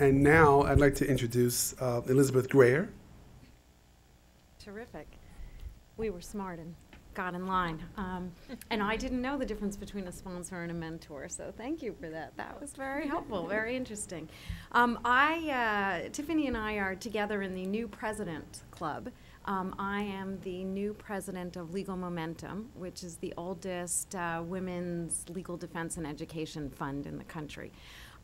And now I'd like to introduce Elizabeth Greer. Terrific. We were smart and got in line. And I didn't know the difference between a sponsor and a mentor, so thank you for that. That was very helpful, very interesting. Tiffany and I are together in the New President Club. I am the new president of Legal Momentum, which is the oldest women's legal defense and education fund in the country.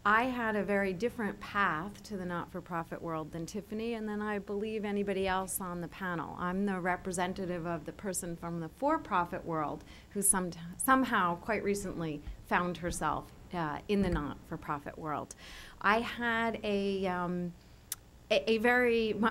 I had a very different path to the not-for-profit world than Tiffany, and then I believe anybody else on the panel. I'm the representative of the person from the for-profit world who somehow, quite recently, found herself in the not-for-profit world. I had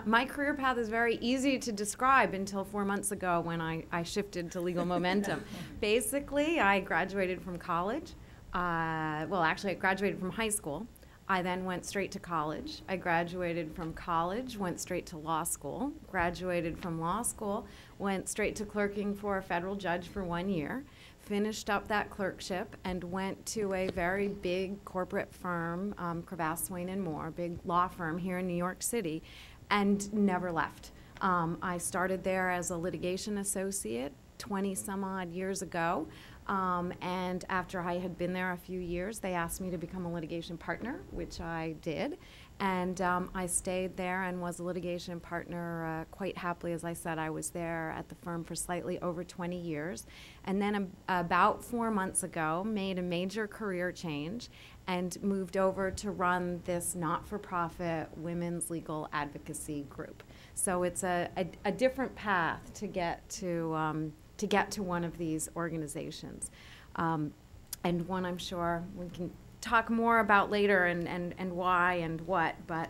my career path is very easy to describe until 4 months ago when I shifted to Legal Momentum. Basically, I graduated from college. Actually, I graduated from high school. I then went straight to college. I graduated from college, went straight to law school. Graduated from law school, went straight to clerking for a federal judge for 1 year. Finished up that clerkship and went to a very big corporate firm, Cravath, Swaine & Moore, big law firm here in New York City, and never left. I started there as a litigation associate 20 some odd years ago. And after I had been there a few years, they asked me to become a litigation partner, which I did. And I stayed there and was a litigation partner quite happily. As I said, I was there at the firm for slightly over 20 years. And then about 4 months ago, made a major career change and moved over to run this not-for-profit women's legal advocacy group. So it's a different path to get to one of these organizations, and one I'm sure we can talk more about later and why and what. But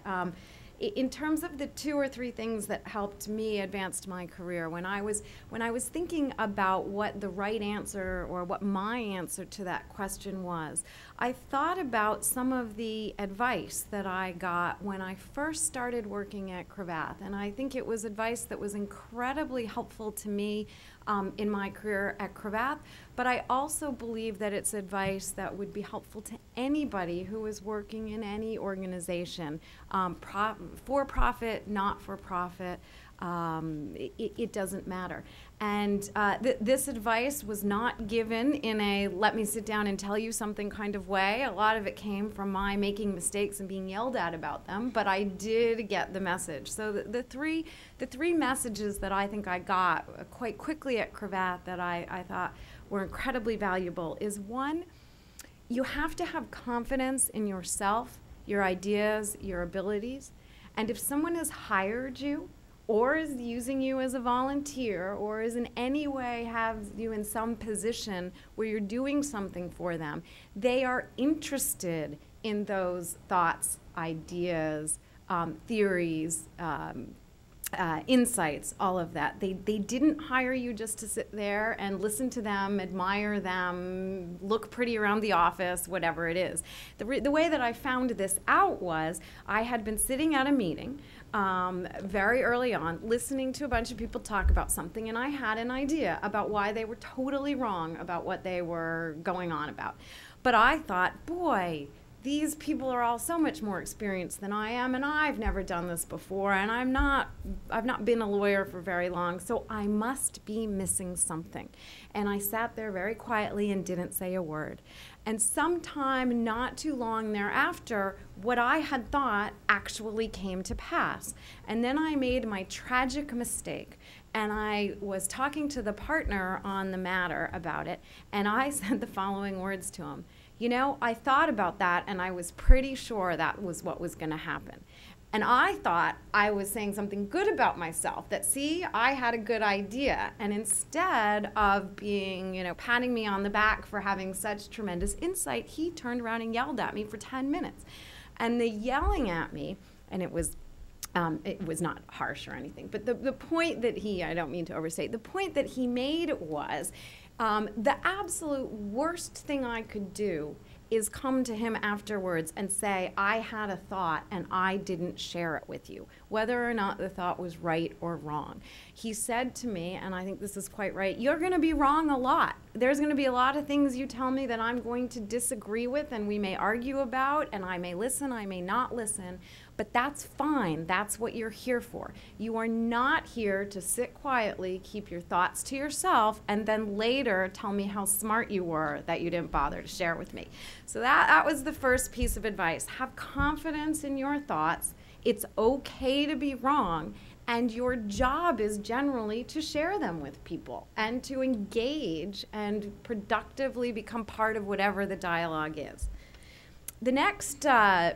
in terms of the 2 or 3 things that helped me advance my career, when I was thinking about what the right answer or what my answer to that question was, I thought about some of the advice that I got when I first started working at Cravath, and I think it was advice that was incredibly helpful to me in my career at Cravath, but I also believe that it's advice that would be helpful to anybody who is working in any organization, for-profit, not-for-profit. It doesn't matter. And this advice was not given in a let me sit down and tell you something kind of way. A lot of it came from my making mistakes and being yelled at about them, but I did get the message. So the three messages that I think I got quite quickly at Cravath that I thought were incredibly valuable is, one, you have to have confidence in yourself, your ideas, your abilities. And if someone has hired you, or is using you as a volunteer, or is in any way has you in some position where you're doing something for them, they are interested in those thoughts, ideas, theories, insights, all of that. They didn't hire you just to sit there and listen to them, admire them, look pretty around the office, whatever it is. The way that I found this out was I had been sitting at a meeting very early on, listening to a bunch of people talk about something, and I had an idea about why they were totally wrong about what they were going on about. But I thought, boy, these people are all so much more experienced than I am, and I've never done this before, and I've not been a lawyer for very long, so I must be missing something. And I sat there very quietly and didn't say a word. And sometime not too long thereafter, what I had thought actually came to pass. And then I made my tragic mistake, and I was talking to the partner on the matter about it, and I said the following words to him. You know, I thought about that, and I was pretty sure that was what was going to happen. And I thought I was saying something good about myself, that, see, I had a good idea. And instead of being, patting me on the back for having such tremendous insight, he turned around and yelled at me for 10 minutes. And the yelling at me, and it was not harsh or anything, but the point that I don't mean to overstate, the point that he made was, the absolute worst thing I could do is come to him afterwards and say, I had a thought and I didn't share it with you, whether or not the thought was right or wrong. He said to me, and I think this is quite right, you're going to be wrong a lot. there's going to be a lot of things you tell me that I'm going to disagree with, and we may argue about, and I may listen, I may not listen, but that's fine. That's what you're here for. You are not here to sit quietly, keep your thoughts to yourself, and then later tell me how smart you were that you didn't bother to share with me. So that was the first piece of advice. Have confidence in your thoughts. It's okay to be wrong. And your job is generally to share them with people and to engage and productively become part of whatever the dialogue is. The next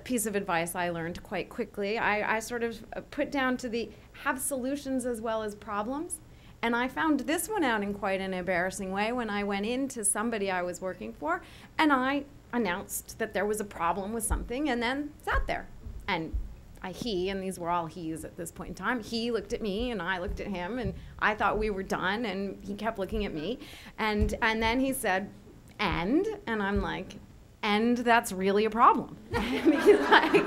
piece of advice I learned quite quickly, I sort of put down to the have solutions as well as problems. And I found this one out in quite an embarrassing way when I went into somebody I was working for and I announced that there was a problem with something and then sat there. And he, and these were all he's at this point in time, he looked at me and I looked at him and I thought we were done and he kept looking at me. And then he said, and I'm like, and that's really a problem. And he's like,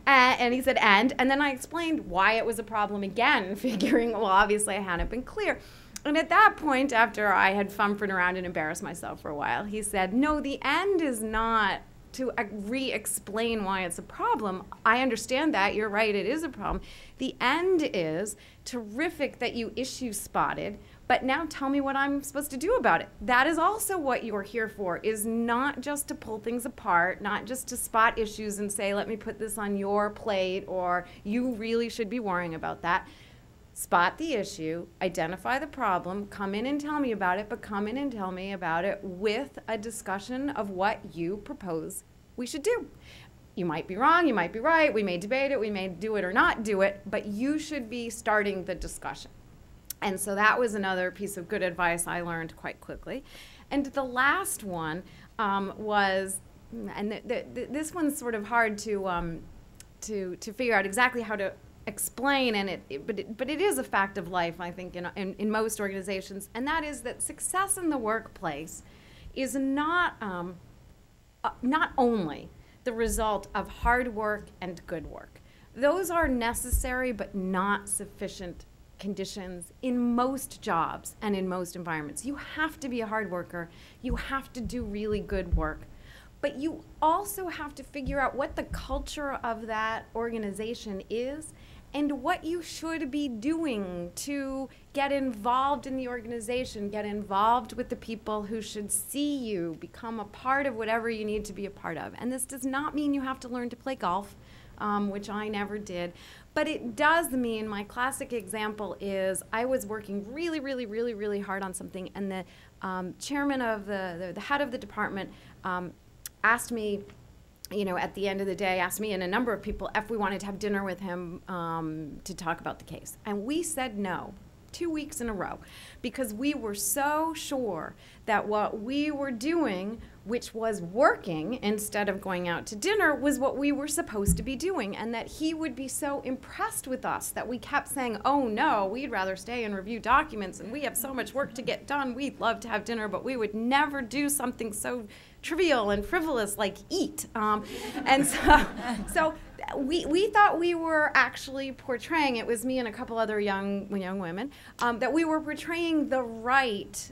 and he said, and then I explained why it was a problem again, figuring, well, obviously I hadn't been clear. And at that point, after I had fumbled around and embarrassed myself for a while, he said, no, the end is not to re-explain why it's a problem. I understand that. You're right. It is a problem. The end is terrific that you issue spotted, but now tell me what I'm supposed to do about it. That is also what you're here for, is not just to pull things apart, not just to spot issues and say, let me put this on your plate, or you really should be worrying about that. Spot the issue, identify the problem, come in and tell me about it, but come in and tell me about it with a discussion of what you propose we should do. You might be wrong, you might be right, we may debate it, we may do it or not do it, but you should be starting the discussion. And so that was another piece of good advice I learned quite quickly. And the last one was, and this one's sort of hard to figure out exactly how to explain, and but it is a fact of life, I think, in most organizations, and that is that success in the workplace is not only the result of hard work and good work. Those are necessary but not sufficient conditions in most jobs and in most environments. You have to be a hard worker. You have to do really good work. But you also have to figure out what the culture of that organization is and what you should be doing to get involved in the organization, get involved with the people who should see you, become a part of whatever you need to be a part of. And this does not mean you have to learn to play golf, which I never did. But it does mean, my classic example is I was working really, really, really, really hard on something, and the chairman of the head of the department asked me, at the end of the day, asked me and a number of people if we wanted to have dinner with him to talk about the case. And we said no 2 weeks in a row because we were so sure that what we were doing, which was working instead of going out to dinner, was what we were supposed to be doing, and that he would be so impressed with us that we kept saying, oh no, we'd rather stay and review documents and we have so much work to get done, we'd love to have dinner, but we would never do something so trivial and frivolous like eat. And so we thought we were actually portraying, it was me and a couple other young women, that we were portraying the right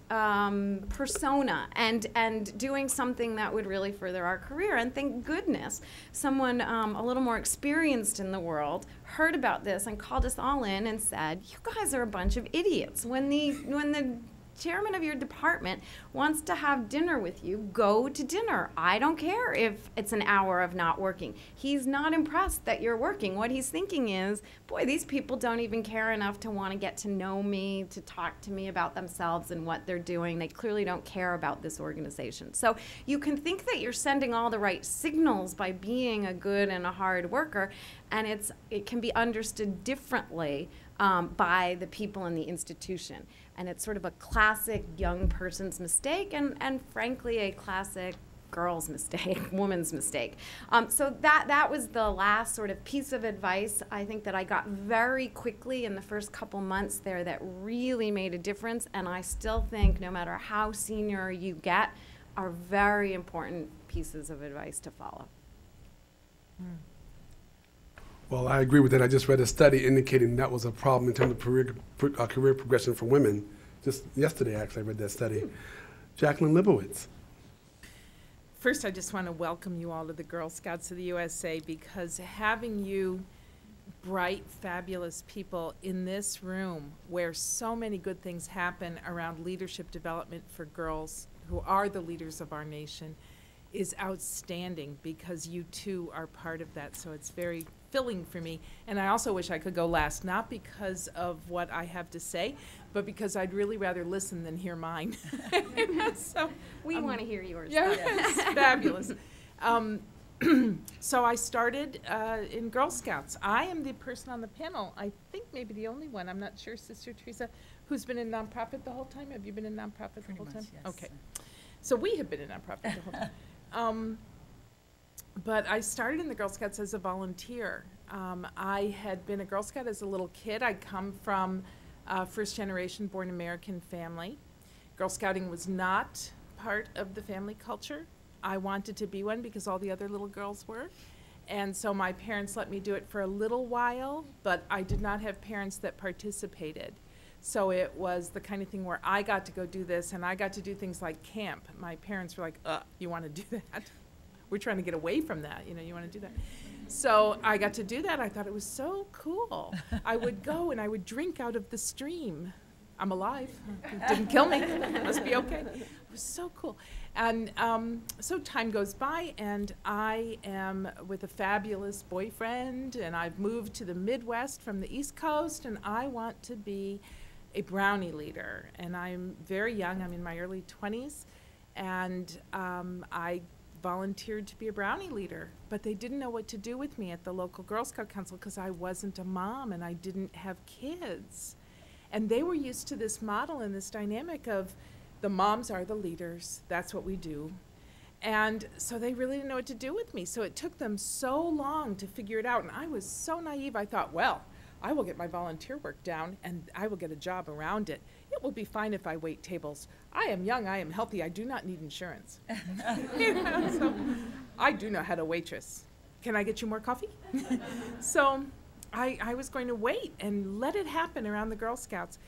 persona and doing something that would really further our career. And thank goodness someone a little more experienced in the world heard about this and called us all in and said, you guys are a bunch of idiots. When the chairman of your department wants to have dinner with you, go to dinner. I don't care if it's an hour of not working. He's not impressed that you're working. What he's thinking is, boy, these people don't even care enough to want to get to know me, to talk to me about themselves and what they're doing. They clearly don't care about this organization. So you can think that you're sending all the right signals by being a good and a hard worker, and it can be understood differently by the people in the institution. And it's sort of a classic young person's mistake and frankly, a classic girl's mistake, woman's mistake. So that was the last sort of piece of advice I think that I got very quickly in the first couple months there that really made a difference, and I still think no matter how senior you get, are very important pieces of advice to follow. Well, I agree with that. I just read a study indicating that was a problem in terms of career progression for women Just yesterday, actually, I read that study. Jaclyn Libowitz. First, I just want to welcome you all to the Girl Scouts of the USA, because having you bright, fabulous people in this room where so many good things happen around leadership development for girls who are the leaders of our nation is outstanding, because you too are part of that. So it's very filling for me. And I also wish I could go last, not because of what I have to say, but because I'd really rather listen than hear mine. So, We want to hear yours. yeah, it's fabulous. So I started in Girl Scouts. I am the person on the panel, I think maybe the only one, I'm not sure, Sister Teresa, who's been in nonprofit the whole time. Have you been in nonprofit the whole time? Yes. Okay. So we have been in nonprofit the whole time. But I started in the Girl Scouts as a volunteer. I had been a Girl Scout as a little kid. I come from a first-generation born American family. Girl Scouting was not part of the family culture. I wanted to be one because all the other little girls were. And so my parents let me do it for a little while, but I did not have parents that participated. So it was the kind of thing where I got to go do this, and I got to do things like camp. My parents were like, you want to do that? We're trying to get away from that, you want to do that. So I got to do that. I thought it was so cool. I would go and I would drink out of the stream. I'm alive. It didn't kill me. Must be okay. It was so cool. And so time goes by, and I am with a fabulous boyfriend, and I've moved to the Midwest from the East Coast, and I want to be a Brownie leader. And I'm very young. I'm in my early 20s, and I volunteered to be a Brownie leader, but they didn't know what to do with me at the local Girl Scout Council because I wasn't a mom and I didn't have kids. And they were used to this model and this dynamic of the moms are the leaders, that's what we do. And so they really didn't know what to do with me. So it took them so long to figure it out. And I was so naive, I thought, well, I will get my volunteer work down and I will get a job around it. It will be fine if I wait tables. I am young, I am healthy, I do not need insurance. So I do know how to waitress. Can I get you more coffee? So I was going to wait and let it happen around the Girl Scouts,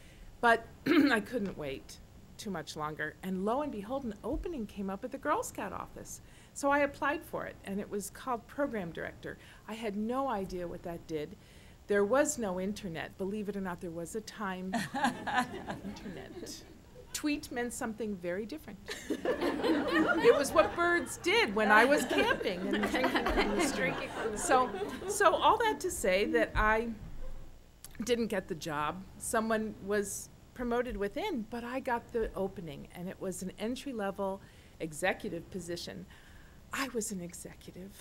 but I couldn't wait too much longer. And lo and behold, an opening came up at the Girl Scout office. So I applied for it, and it was called Program Director. I had no idea what that did. There was no internet. Believe it or not, there was a time internet. Tweet meant something very different. It was what birds did when I was camping and drinking from the stream. So all that to say that I didn't get the job. Someone was promoted within, but I got the opening, and it was an entry-level executive position. I was an executive.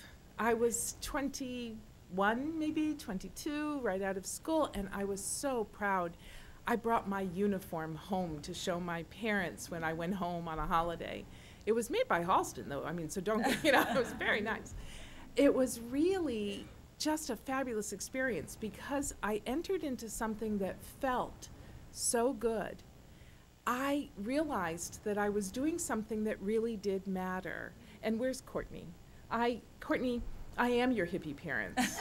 I was 21, maybe 22, right out of school, and I was so proud. I brought my uniform home to show my parents when I went home on a holiday. It was made by Halston, though, so don't, it was very nice. It was really just a fabulous experience because I entered into something that felt so good. I realized that I was doing something that really did matter. And where's Courtney? Courtney, I am your hippie parents.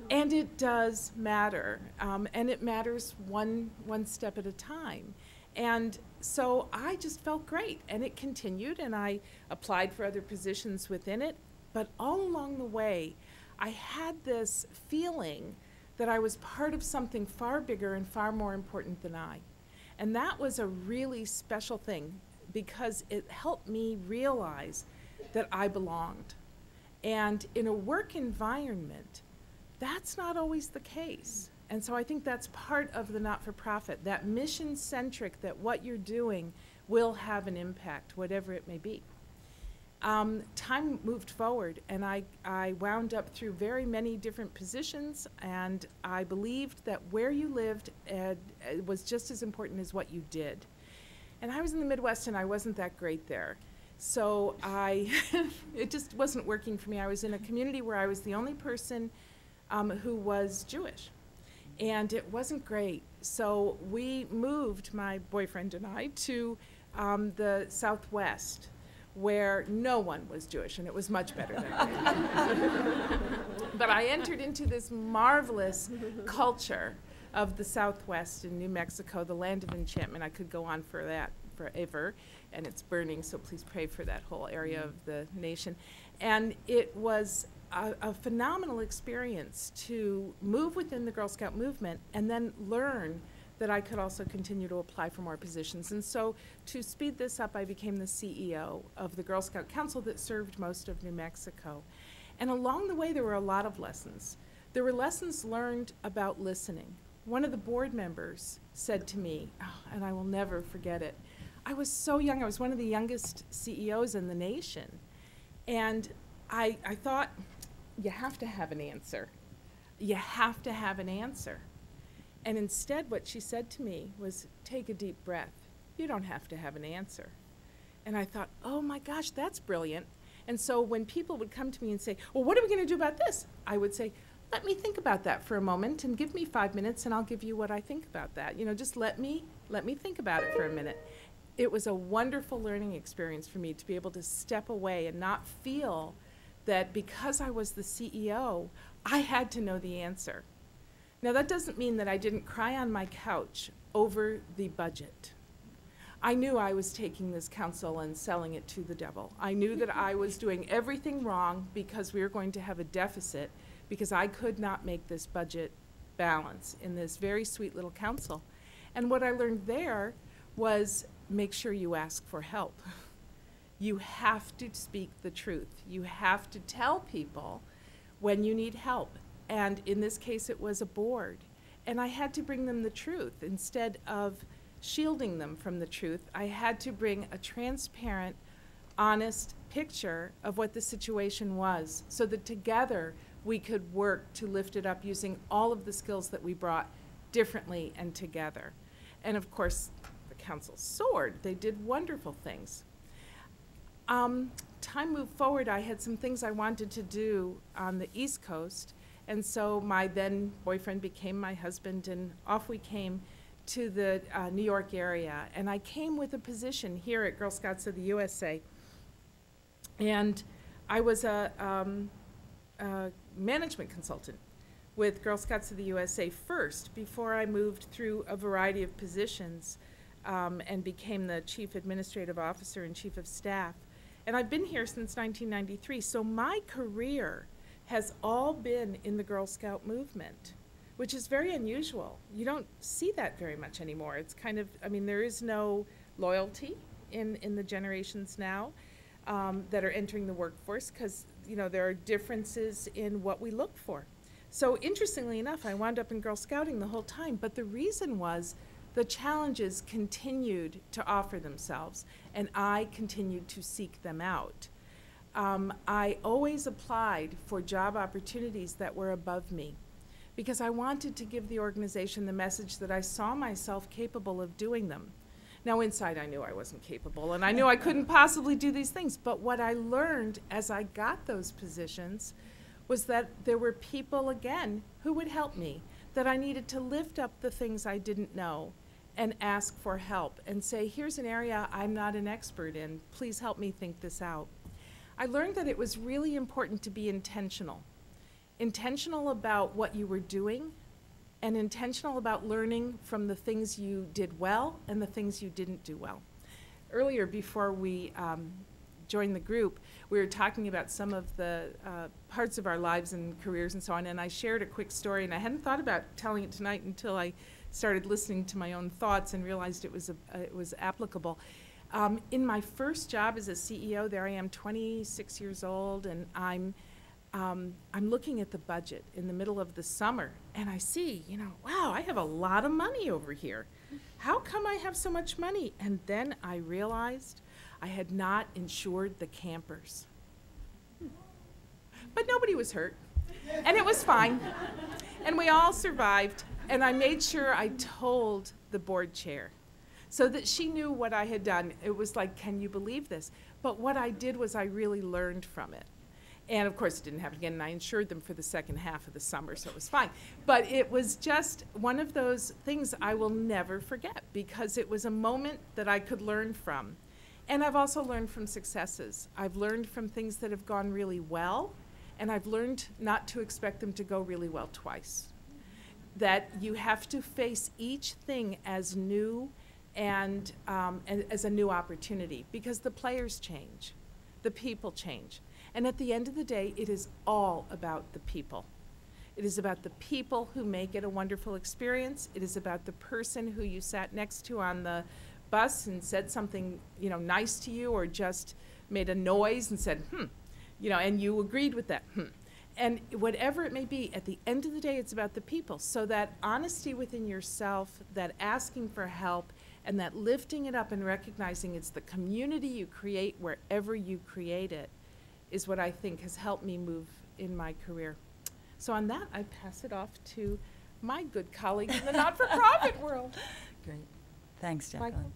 And it does matter. And it matters one step at a time. And so I just felt great. And it continued, and I applied for other positions within it. But all along the way, I had this feeling that I was part of something far bigger and far more important than I. And that was a really special thing because it helped me realize that I belonged. And in a work environment, that's not always the case. And so I think that's part of the not-for-profit, that mission-centric, that what you're doing will have an impact, whatever it may be. Time moved forward, and I wound up through very many different positions, and I believed that where you lived was just as important as what you did. And I was in the Midwest, and I wasn't that great there. So it just wasn't working for me. I was in a community where I was the only person who was Jewish, and it wasn't great. So we moved, my boyfriend and I, to the Southwest, where no one was Jewish, and it was much better there. But I entered into this marvelous culture of the Southwest in New Mexico, the land of enchantment. I could go on for that forever, and it's burning, so please pray for that whole area of the nation. And it was a phenomenal experience to move within the Girl Scout movement and then learn that I could also continue to apply for more positions. And so to speed this up, I became the CEO of the Girl Scout Council that served most of New Mexico. And along the way, there were a lot of lessons. There were lessons learned about listening. One of the board members said to me, and I will never forget it, I was so young. I was one of the youngest CEOs in the nation. And I thought, you have to have an answer. You have to have an answer. And instead, what she said to me was, take a deep breath. You don't have to have an answer. And I thought, oh my gosh, that's brilliant. And so when people would come to me and say, well, what are we going to do about this? I would say, let me think about that for a moment and give me 5 minutes and I'll give you what I think about that. You know, just let me think about it for a minute. It was a wonderful learning experience for me to be able to step away and not feel that because I was the CEO, I had to know the answer. Now, that doesn't mean that I didn't cry on my couch over the budget. I knew I was taking this council and selling it to the devil. I knew that I was doing everything wrong because we were going to have a deficit because I could not make this budget balance in this very sweet little council. And what I learned there was make sure you ask for help. You have to speak the truth. You have to tell people when you need help. And in this case, it was a board. And I had to bring them the truth. Instead of shielding them from the truth, I had to bring a transparent, honest picture of what the situation was so that together we could work to lift it up using all of the skills that we brought differently and together. And of course, the council soared. They did wonderful things. Time moved forward. I had some things I wanted to do on the East Coast. And so my then boyfriend became my husband, and off we came to the New York area. And I came with a position here at Girl Scouts of the USA. And I was a management consultant with Girl Scouts of the USA first, before I moved through a variety of positions and became the chief administrative officer and chief of staff. And I've been here since 1993, so my career has all been in the Girl Scout movement, which is very unusual. You don't see that very much anymore. It's kind of, I mean, there is no loyalty in the generations now that are entering the workforce because, you know, there are differences in what we look for. So interestingly enough, I wound up in Girl Scouting the whole time, but the reason was the challenges continued to offer themselves, and I continued to seek them out. I always applied for job opportunities that were above me because I wanted to give the organization the message that I saw myself capable of doing them. Now, inside I knew I wasn't capable, and I knew I couldn't possibly do these things, but what I learned as I got those positions was that there were people, again, who would help me, that I needed to lift up the things I didn't know and ask for help and say, here's an area I'm not an expert in. Please help me think this out. I learned that it was really important to be intentional. Intentional about what you were doing and intentional about learning from the things you did well and the things you didn't do well. Earlier, before we joined the group, we were talking about some of the parts of our lives and careers and so on, and I shared a quick story, and I hadn't thought about telling it tonight until I started listening to my own thoughts and realized it was applicable. In my first job as a CEO, there I am, 26 years old, and I'm looking at the budget in the middle of the summer, and I see, you know, wow, I have a lot of money over here. How come I have so much money? And then I realized I had not insured the campers. But nobody was hurt, and it was fine, and we all survived, and I made sure I told the board chair so that she knew what I had done. It was like, can you believe this? But what I did was I really learned from it. And of course, it didn't happen again, and I insured them for the second half of the summer, so it was fine. But it was just one of those things I will never forget because it was a moment that I could learn from. And I've also learned from successes. I've learned from things that have gone really well, and I've learned not to expect them to go really well twice. that you have to face each thing as new and as a new opportunity, because the players change, the people change. And at the end of the day, it is all about the people. It is about the people who make it a wonderful experience. It is about the person who you sat next to on the bus and said something, you know, nice to you, or just made a noise and said, you know, and you agreed with that, And whatever it may be, at the end of the day, it's about the people. So that honesty within yourself, that asking for help, and that lifting it up and recognizing it's the community you create wherever you create it, is what I think has helped me move in my career. So on that, I pass it off to my good colleague in the not-for-profit world. Great. Thanks, Jaclyn. Michael?